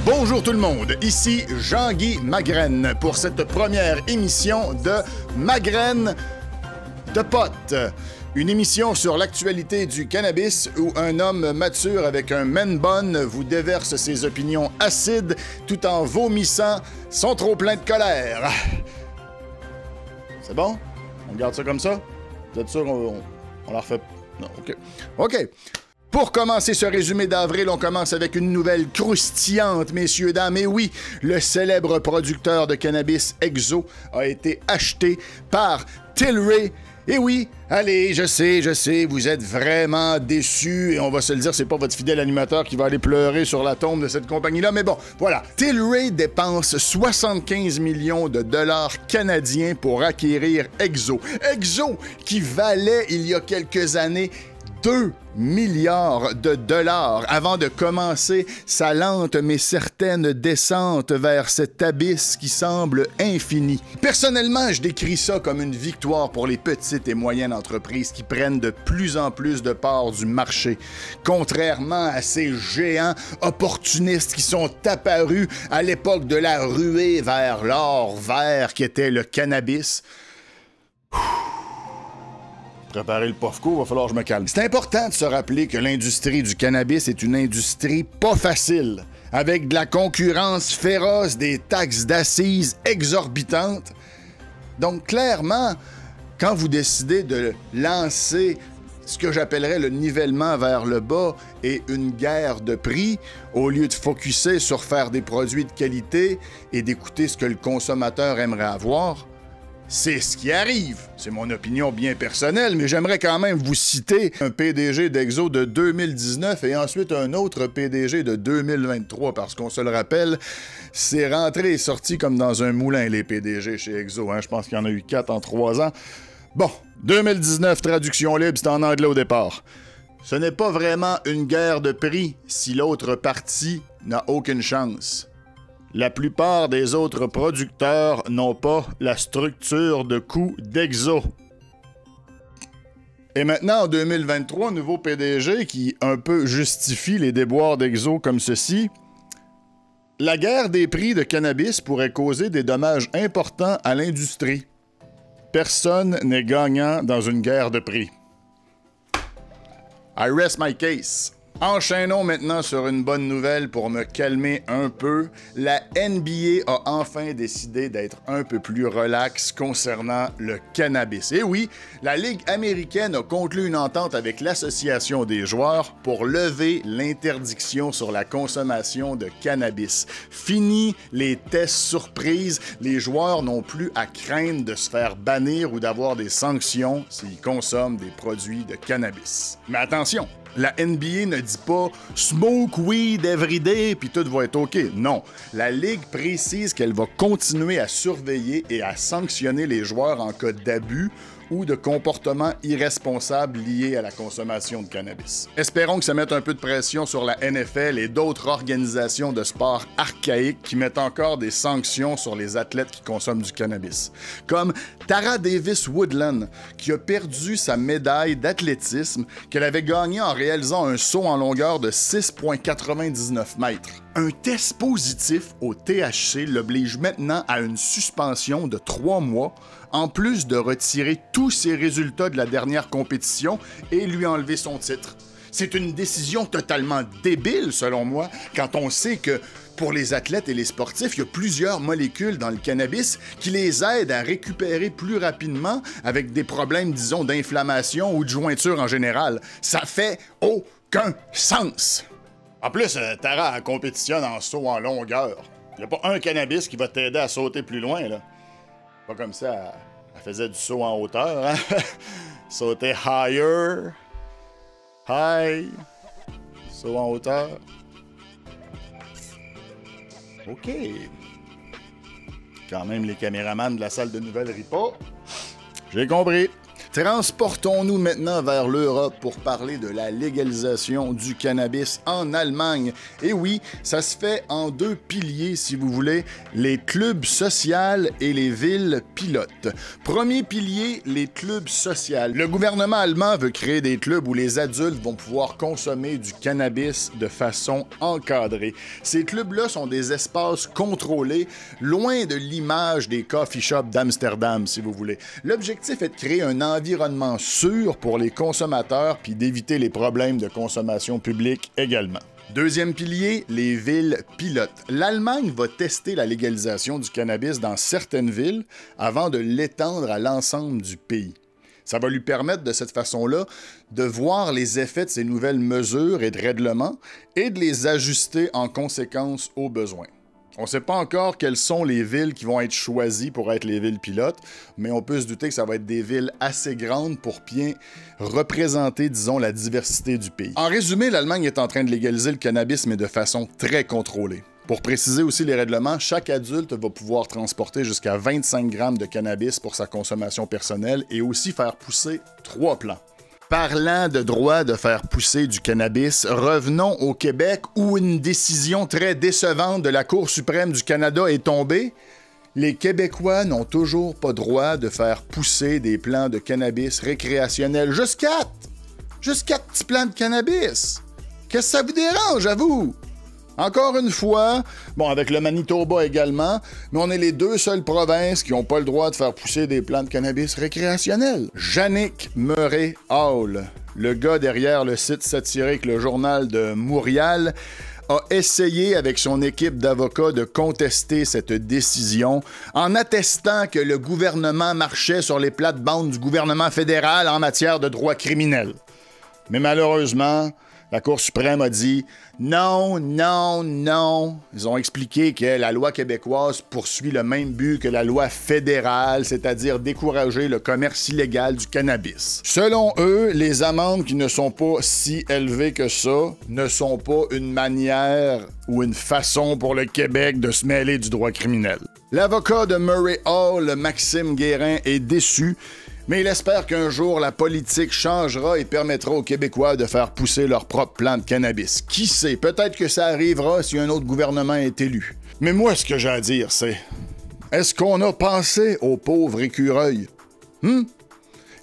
Bonjour tout le monde, ici Jean-Guy Magraine pour cette première émission de Magraine de potes. Une émission sur l'actualité du cannabis où un homme mature avec un man bun vous déverse ses opinions acides tout en vomissant son trop-plein de colère. C'est bon? On garde ça comme ça? Vous êtes sûr on la refait? Non, OK. OK. Pour commencer ce résumé d'avril, on commence avec une nouvelle croustillante, messieurs, dames. Et oui, le célèbre producteur de cannabis Exo a été acheté par Tilray. Et oui, allez, je sais, vous êtes vraiment déçus. Et on va se le dire, c'est pas votre fidèle animateur qui va aller pleurer sur la tombe de cette compagnie-là. Mais bon, voilà. Tilray dépense 75 millions de dollars canadiens pour acquérir Exo. Exo, qui valait il y a quelques années 2 milliards de dollars avant de commencer sa lente mais certaine descente vers cet abysse qui semble infini. Personnellement, je décris ça comme une victoire pour les petites et moyennes entreprises qui prennent de plus en plus de parts du marché. Contrairement à ces géants opportunistes qui sont apparus à l'époque de la ruée vers l'or vert qui était le cannabis. Préparer le POFCO, va falloir que je me calme. C'est important de se rappeler que l'industrie du cannabis est une industrie pas facile, avec de la concurrence féroce, des taxes d'assises exorbitantes. Donc clairement, quand vous décidez de lancer ce que j'appellerais le nivellement vers le bas et une guerre de prix, au lieu de focusser sur faire des produits de qualité et d'écouter ce que le consommateur aimerait avoir, c'est ce qui arrive. C'est mon opinion bien personnelle, mais j'aimerais quand même vous citer un PDG d'Exo de 2019 et ensuite un autre PDG de 2023, parce qu'on se le rappelle, c'est rentré et sorti comme dans un moulin, les PDG chez Exo. Je pense qu'il y en a eu 4 en 3 ans. Bon, 2019, traduction libre, c'est en anglais au départ. Ce n'est pas vraiment une guerre de prix si l'autre partie n'a aucune chance. La plupart des autres producteurs n'ont pas la structure de coût d'Exo. Et maintenant, en 2023, nouveau PDG qui un peu justifie les déboires d'Exo comme ceci. La guerre des prix de cannabis pourrait causer des dommages importants à l'industrie. Personne n'est gagnant dans une guerre de prix. I rest my case. Enchaînons maintenant sur une bonne nouvelle pour me calmer un peu. La NBA a enfin décidé d'être un peu plus relax concernant le cannabis. Et oui, la Ligue américaine a conclu une entente avec l'Association des joueurs pour lever l'interdiction sur la consommation de cannabis. Fini les tests surprises, les joueurs n'ont plus à craindre de se faire bannir ou d'avoir des sanctions s'ils consomment des produits de cannabis. Mais attention! La NBA ne dit pas « smoke weed every day » puis tout va être OK. Non. La Ligue précise qu'elle va continuer à surveiller et à sanctionner les joueurs en cas d'abus ou de comportements irresponsables liés à la consommation de cannabis. Espérons que ça mette un peu de pression sur la NFL et d'autres organisations de sport archaïques qui mettent encore des sanctions sur les athlètes qui consomment du cannabis. Comme Tara Davis Woodland, qui a perdu sa médaille d'athlétisme qu'elle avait gagnée en réalisant un saut en longueur de 6,99 mètres. Un test positif au THC l'oblige maintenant à une suspension de 3 mois, en plus de retirer tous ses résultats de la dernière compétition et lui enlever son titre. C'est une décision totalement débile, selon moi, quand on sait que pour les athlètes et les sportifs, il y a plusieurs molécules dans le cannabis qui les aident à récupérer plus rapidement avec des problèmes, disons, d'inflammation ou de jointure en général. Ça fait aucun sens! En plus, Tara compétitionne en saut en longueur. Il n'y a pas un cannabis qui va t'aider à sauter plus loin, là. Pas comme ça, elle faisait du saut en hauteur, hein? Sauter higher, high, saut en hauteur. OK. Quand même, les caméramans de la salle de nouvelles rient pas. J'ai compris. Transportons-nous maintenant vers l'Europe pour parler de la légalisation du cannabis en Allemagne. Et oui, ça se fait en deux piliers, si vous voulez, les clubs sociaux et les villes pilotes. Premier pilier, les clubs sociaux. Le gouvernement allemand veut créer des clubs où les adultes vont pouvoir consommer du cannabis de façon encadrée. Ces clubs-là sont des espaces contrôlés, loin de l'image des coffee shops d'Amsterdam, si vous voulez. L'objectif est de créer un environnement sûr pour les consommateurs puis d'éviter les problèmes de consommation publique également. Deuxième pilier, les villes pilotes. L'Allemagne va tester la légalisation du cannabis dans certaines villes avant de l'étendre à l'ensemble du pays. Ça va lui permettre de cette façon-là de voir les effets de ces nouvelles mesures et de règlements et de les ajuster en conséquence aux besoins. On ne sait pas encore quelles sont les villes qui vont être choisies pour être les villes pilotes, mais on peut se douter que ça va être des villes assez grandes pour bien représenter, disons, la diversité du pays. En résumé, l'Allemagne est en train de légaliser le cannabis, mais de façon très contrôlée. Pour préciser aussi les règlements, chaque adulte va pouvoir transporter jusqu'à 25 grammes de cannabis pour sa consommation personnelle et aussi faire pousser 3 plants. Parlant de droit de faire pousser du cannabis, revenons au Québec où une décision très décevante de la Cour suprême du Canada est tombée. Les Québécois n'ont toujours pas droit de faire pousser des plants de cannabis récréationnels. Juste 4 petits plants de cannabis! Qu'est-ce que ça vous dérange, à vous? Encore une fois, bon, avec le Manitoba également, mais on est les deux seules provinces qui n'ont pas le droit de faire pousser des plants de cannabis récréationnels. Jannick Murray Hall, le gars derrière le site satirique Le Journal de Montréal, a essayé avec son équipe d'avocats de contester cette décision en attestant que le gouvernement marchait sur les plates-bandes du gouvernement fédéral en matière de droit criminel. Mais malheureusement, la Cour suprême a dit non. Ils ont expliqué que la loi québécoise poursuit le même but que la loi fédérale, c'est-à-dire décourager le commerce illégal du cannabis. Selon eux, les amendes qui ne sont pas si élevées que ça ne sont pas une manière ou une façon pour le Québec de se mêler du droit criminel. L'avocat de Murray Hall, Maxime Guérin, est déçu. Mais il espère qu'un jour, la politique changera et permettra aux Québécois de faire pousser leur propre plant de cannabis. Qui sait? Peut-être que ça arrivera si un autre gouvernement est élu. Mais moi, ce que j'ai à dire, c'est... Est-ce qu'on a pensé au pauvre écureuil?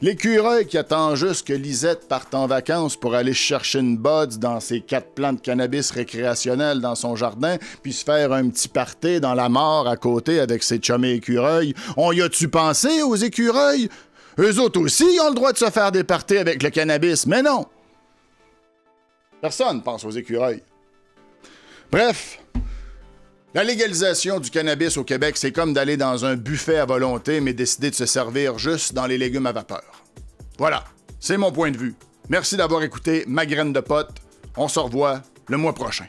L'écureuil qui attend juste que Lisette parte en vacances pour aller chercher une buds dans ses 4 plants de cannabis récréationnels dans son jardin, puis se faire un petit party dans la mare à côté avec ses chummés écureuils. On y a-tu pensé aux écureuils? Eux autres aussi ont le droit de se faire des parties avec le cannabis, mais non! Personne pense aux écureuils. Bref, la légalisation du cannabis au Québec, c'est comme d'aller dans un buffet à volonté, mais décider de se servir juste dans les légumes à vapeur. Voilà, c'est mon point de vue. Merci d'avoir écouté Ma Graine de Pote. On se revoit le mois prochain.